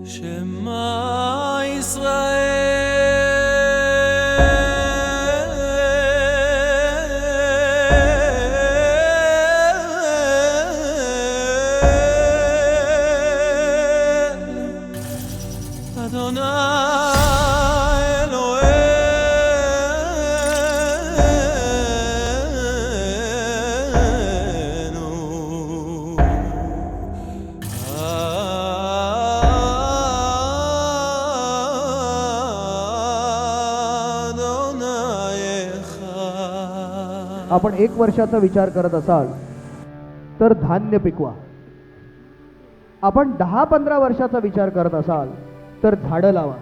שמע ישראל אדוני आपण 1 वर्षाचा विचार करत असाल तर धान्य पिकवा. आपण 10-15 वर्षाचा विचार करत असाल तर झाडं लावा.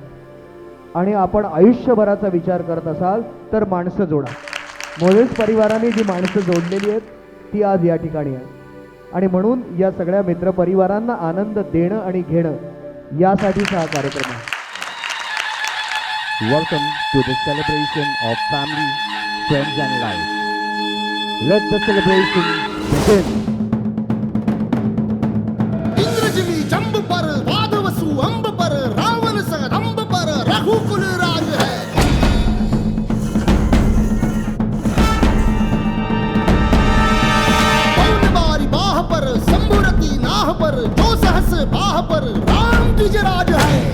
आणि आपण आयुष्यभराचा विचार करत असाल तर माणसं जोडा. मोझेस परिवाराने जी माणसं जोडलेली आहेत ती आज या ठिकाणी आहे. आणि म्हणून या सगळ्या मित्र परिवारांना आनंद देणं आणि घेणं यासाठीचा हा कार्यक्रम आहे. Welcome to the celebration of family, friends and life. Let the celebration begin. इंद्रजिमी जंब पर वादवसु अंब पर रावण सह रंब पर रघुकुल राज है. पौनबारी बाह पर संबुरती नाह पर जो सहस बाह पर राम द्विज राज है.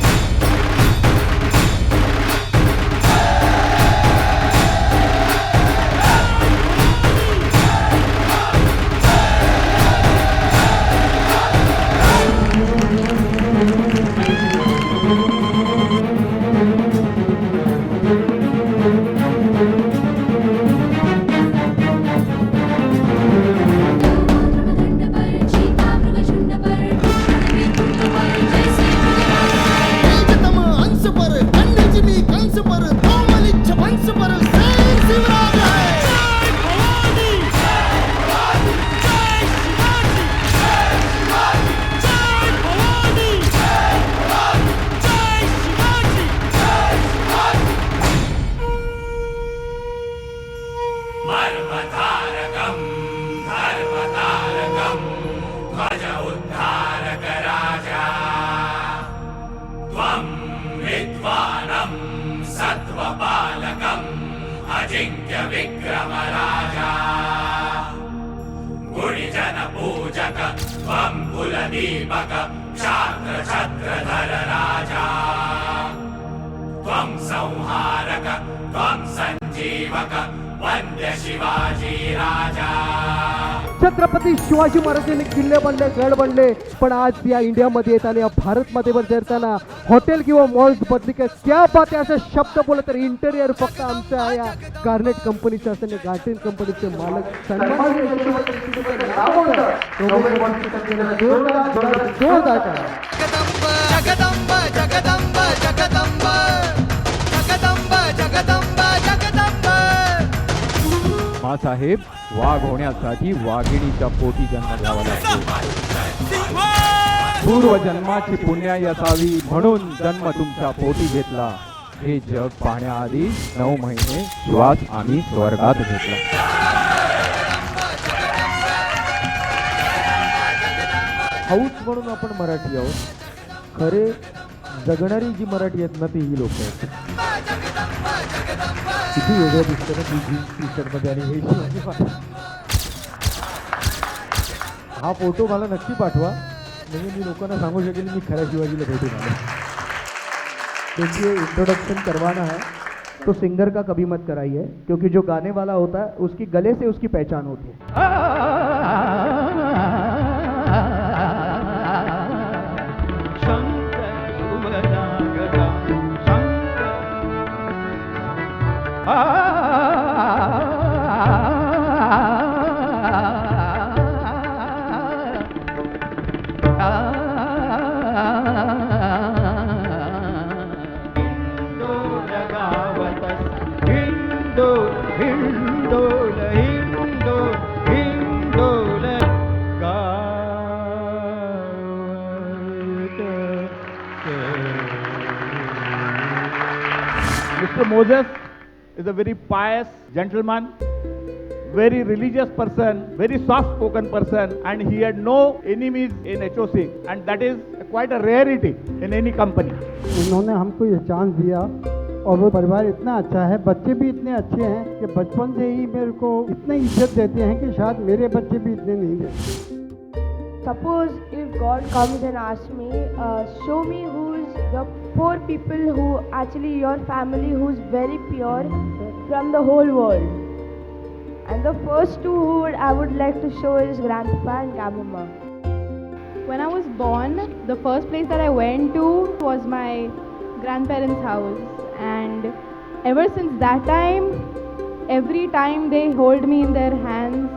अजिंक्य विक्रम राजा गुणिजन पूजक त्वं कुलदीपक क्षात्र छत्रधर राजा त्वं संहारक त्वं संजीवक वंद्य शिवाजी राजा. छत्रपती शिवाजी महाराजांनी किल्ले बनले, गड बनले, पण आज या इंडियामध्ये येताना या भारतमध्ये येताना हॉटेल किंवा मॉल्स बदली काय क्या बात आहे असे शब्द बोलत तर इंटेरियर फक्त आमच्या या गार्नेट कंपनीचे असताना गार्नेट कंपनीचे मालक माँसाहेब, वाघ होण्यासाठी वाघिणीच्या पोटी जन्म घ्यावा लागतो. पूर्वजन्माची पुण्याई असावी म्हणून जन्म तुमच्या पोटी घेतला. हे जग पाहण्याआधी 9 महिने श्वास आम्ही स्वर्गात घेतला. हाऊस म्हणून आपण मराठी आहोत. खरे जगणारी जी मराठी आहेत ना ती ही लोक आहेत. किती वेगळं दिसतं ना ती जीन्स टी शर्ट मध्ये आणि हे शिवाजी पाठवा. हा फोटो मला नक्की पाठवा म्हणजे मी लोकांना सांगू शकेल मी खऱ्या शिवाजीला भेटून आलो. देखिए इंट्रोडक्शन करवाना है तो सिंगर का कभी मत कराइए क्योंकि जो गाने वाला होता है उसकी गले से उसकी पहचान होती है. Mr. Moses is a very pious gentleman, very religious person, very soft-spoken person, and he had no enemies in HOC, and that is quite a rarity in any company. उन्होंने हमको ये चांस दिया और वो परिवार इतना अच्छा है, बच्चे भी इतने अच्छे हैं कि बचपन से ही मेरे को इतनी इज्जत देते हैं कि शायद मेरे बच्चे भी इतने नहीं देते. Suppose if God comes and asks me, show me who's the 4 people who actually your family who's very pure from the whole world. And the first 2 who I would like to show is Grandpapa and Grandmama. When I was born, the first place that I went to was my grandparents' house. And ever since that time, every time they hold me in their hands,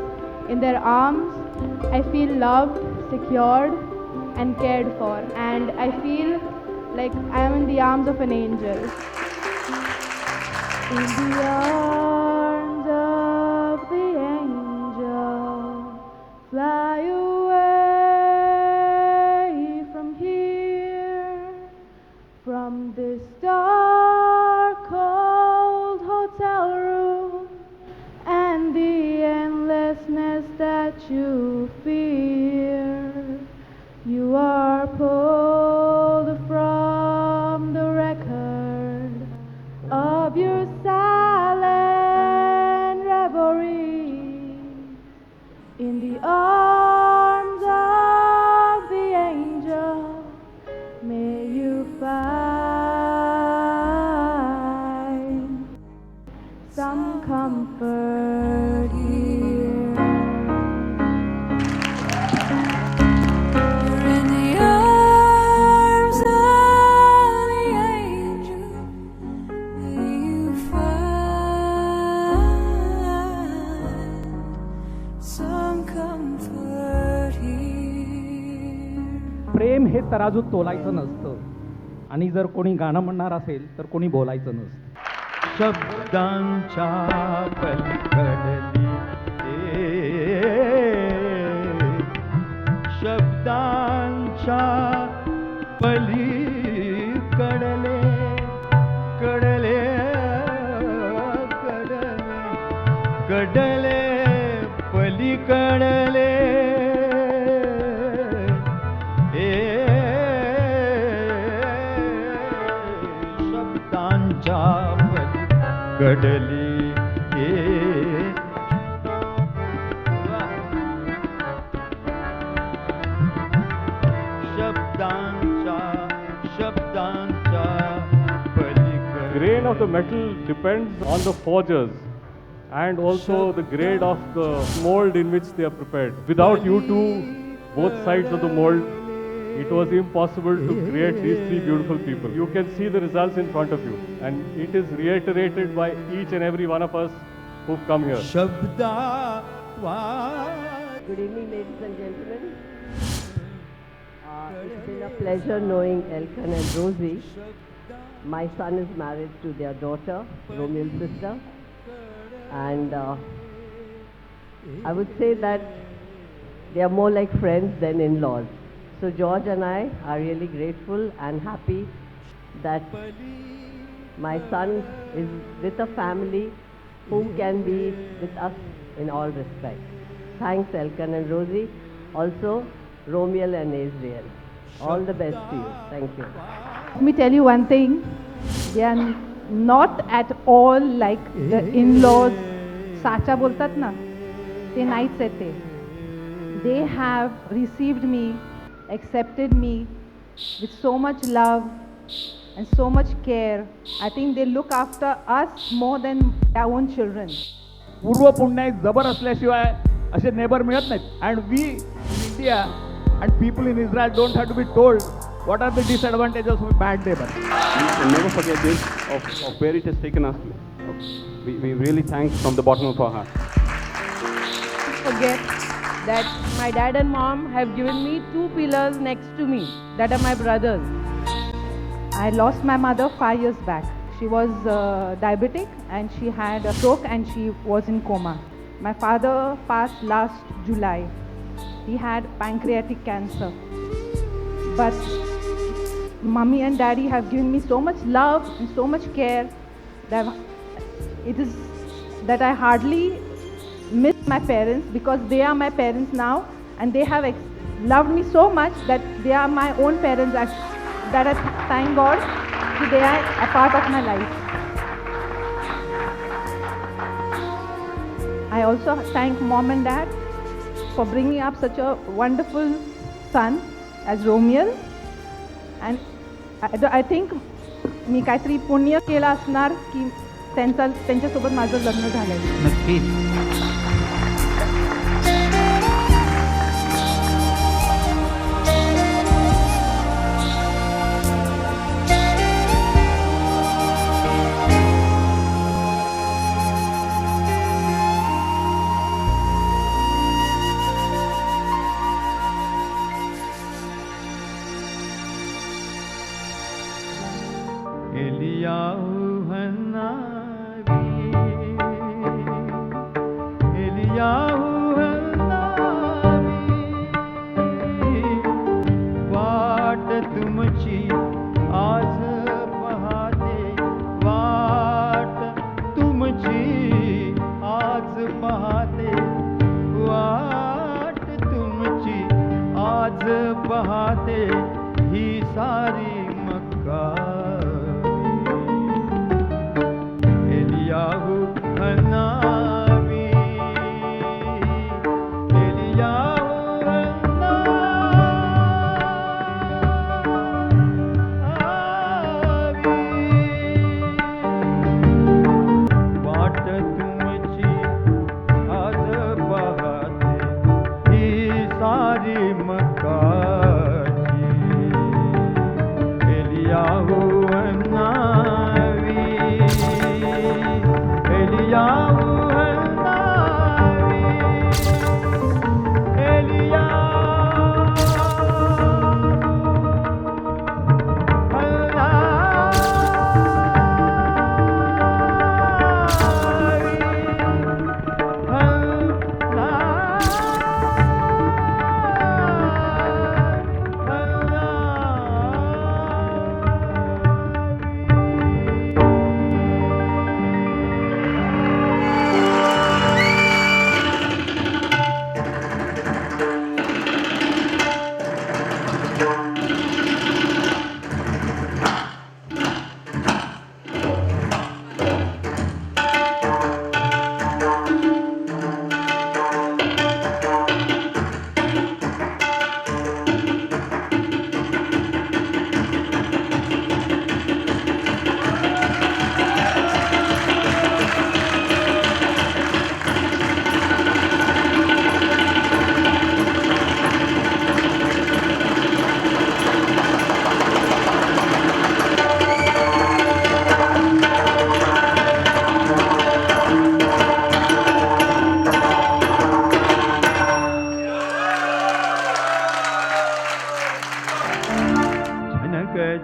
in their arms, I feel loved, secured and cared for, and I feel like I am in the arms of an angel. In the arms of the angel, fly away from here, from this dark cold hotel room and the endlessness that you fear. You are pulled from the record of your silent reverie in the arms of the angel. May you find some comfort here. You're in the arms of the angel. May you find some comfort here. प्रेम हे तराजूत तोलायचं नसतं, आणि जर कोणी गाणं म्हणणार असेल तर कोणी बोलायचं नसतं. शब्दांच्या पलीकडली शब्दांच्या पलीकडले कडले कडले कडले पलीकडले शब्दांच्या पलीकडली Grain of the metal depends on the forgers and also the grade of the mold in which they are prepared. Without you two, both sides of the mold, it was impossible to create these 3 beautiful people. You can see the results in front of you, and it is reiterated by each and every one of us who've come here. Good evening, ladies and gentlemen. It's been a pleasure knowing Elkan and Rosie. My son is married to their daughter, Romeo's sister, and I would say that they are more like friends than in-laws. So George and I are really grateful and happy that my son is with a family whom can be with us in all respects. Thanks, Elkan and Rosie. Also, Romeo and Azriel. All the best to you. Thank you. Let me tell you one thing. They are not at all like the in-laws. Sacha boltat na. They naहीच आहेत ते. They have received me, accepted me with so much love and so much care. I think they look after us more than their own children. पूर्व पुण्य जबर असल्याशिवाय असे neighbour मिळत नाहीत. And we in India and people in Israel don't have to be told what are the disadvantages of a bad neighbor. We can never forget this of where it has taken us. We really thank from the bottom of our heart. Forget that my dad and mom have given me 2 pillars next to me that are my brothers. I lost my mother 5 years back. She was diabetic and she had a stroke and she was in coma. My father passed last July. He had pancreatic cancer. But mommy and daddy have given me so much love and so much care that I hardly miss my parents because they are my parents now, and they have loved me so much that they are my own parents. That I thank God that they are a part of my life. I also thank mom and dad for bringing up such a wonderful son as Romiel, and I think मी काहीतरी पुण्य केलं असणार की त्यांच्यासोबत माझं लग्न झालं. नक्कीच. वाट तुमची आज पाहते, वाट तुमची आज पाहते, वाट तुमची आज पाहते, ही सारी मक्का एलियाहू हनावी, एलियाहू वाट तुमची आज पाहते, ही सारी मक्काची एलियाहू हनावी, एलियाहू हनावी,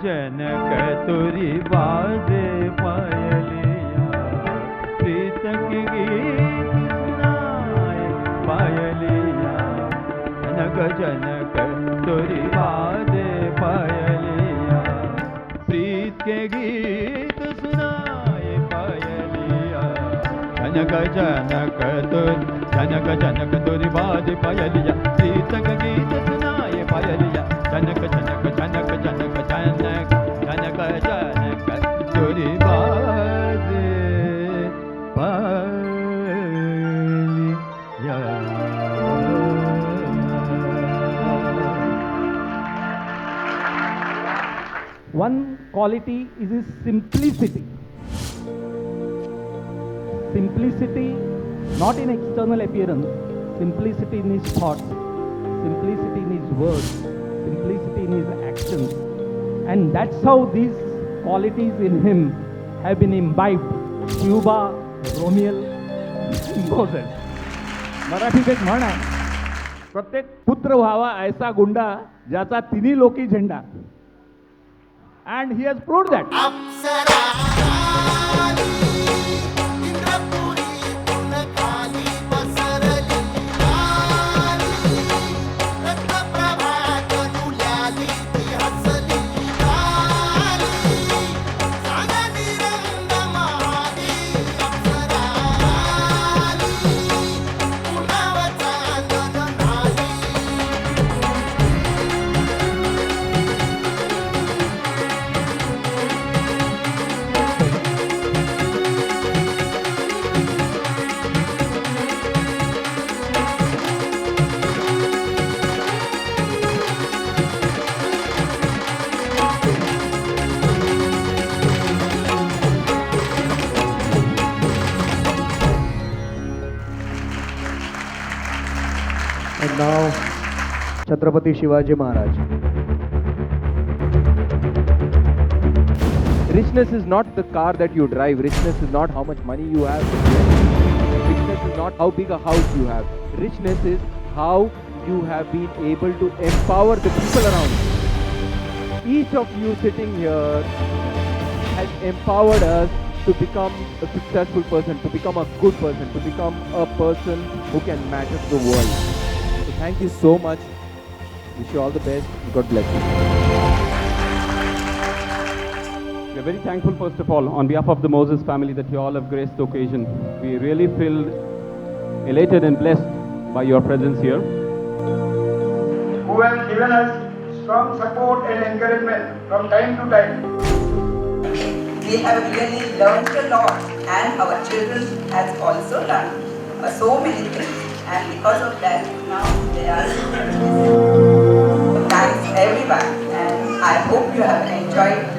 जनक तुरी बाजे पायलिया, प्रीत की गीत सुनाए पायलिया, जनक जनक तुरी बाजे पायलिया, प्रीत के गीत सुनाए पायलिया, जनक जनक तुरी बाजे पायलिया, प्रीत के गीत सुनाए पायलिया, जनक जनक जनक जनक जनक जनक जनक तुरी बाजे पायलिया. One quality is his simplicity. Simplicity not in external appearance, simplicity in his thoughts, simplicity in his words, simplicity in his actions. And that's how these qualities in him have been imbibed. Cuba, Romiel, Moses. मराठीत एक म्हण आहे, प्रत्येक पुत्र व्हावा ऐसा गुंडा ज्याचा तिन्ही लोकी झेंडा. And he has proved that. And now, Chhatrapati Shivaji Maharaj. Richness is not the car that you drive. Richness is not how much money you have. Richness is not how big a house you have. Richness is how you have been able to empower the people around you. Each of you sitting here has empowered us to become a successful person, to become a good person, to become a person who can matter to the world. So thank you so much. Wish you all the best. God bless you. We are very thankful, first of all, on behalf of the Moses family, that you all have graced the occasion. We really feel elated and blessed by your presence here. Who have given us strong support and encouragement from time to time. We have really learned a lot, and our children has also learned so many things, and because of that now they are thanks everyone, and I hope you have enjoyed